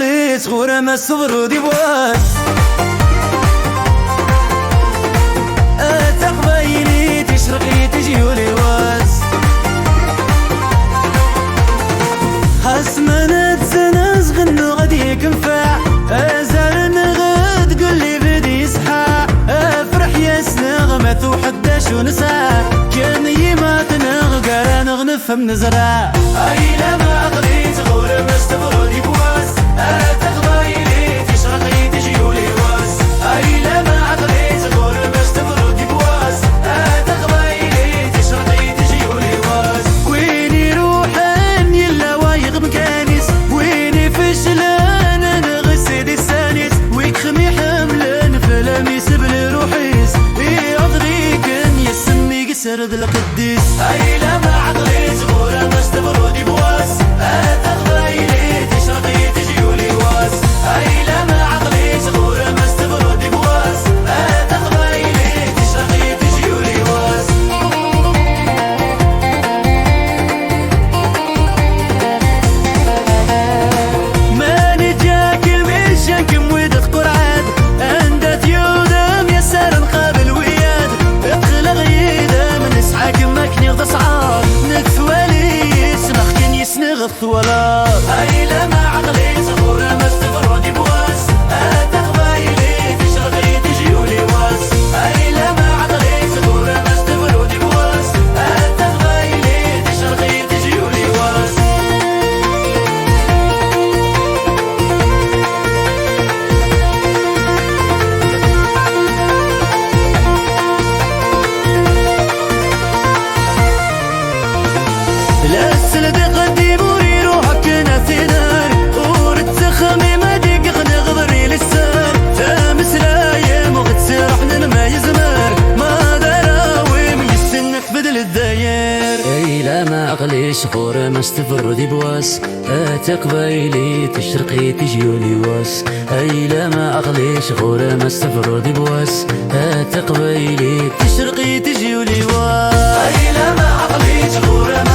عقلي صغورة ما الصبر دي بواس تقبيلي تشرقي تجي ولواس حسمنا تسنز غنو غدي كنفع أزال نغد قولي بدي يصحى أفرح يسنغ ما توحداش ونسى كان يما تنغ قال نغنفهم نزرع أي لما عقلي صغورة ما الصبر دي بواس تقبيلي تشرقي تجي ولواس أي لما عقلي صغورة ما الصبر دي بواس تقبيلي تشرقي تجي ولواس ويني روحان يلا وايغ مكانيس ويني فشلان نغسد السانيس ويكخمي حملان فلاميس بلروحيس يغضري كان يسمي قسر ذا القديس أي لما عقلي صغورة ما الصبر دي بواس تقبيلي تشرقي تجي ولواس أي لما عقلي صغورة ما الصبر دي بواس تقبيلي تشرقي تجي ولواس ما نجاك المشان كم ودت قرعاد عندت يودم يسار نقابل وياد اقلق غيدا من نسعى كما كني تصعاد نكف ولي يسمخ كن يسنغ الثوالات أي لما عقلي صغورة ما الصبر دي بواس تقبيلي تشرقي تجي ولواس أي لما عقلي صغورة ما الصبر دي بواس تقبيلي تشرقي تجي ولواس لا السلد قدي بوري روحك ناثنار ورتسخمي ما ديك غنغضري للسار تامس لايم وغتسرحنا ما يزمار ما دراوي من السنك بدل الداير اي لا ما عقلي صغورة ما استفر دي بواس تقبيلي تشرقي تجي ولواس اي لا ما عقلي صغورة ما استفر دي بواس تقبيلي تشرقي تجي ولواس أي لما عقلي صغورة ما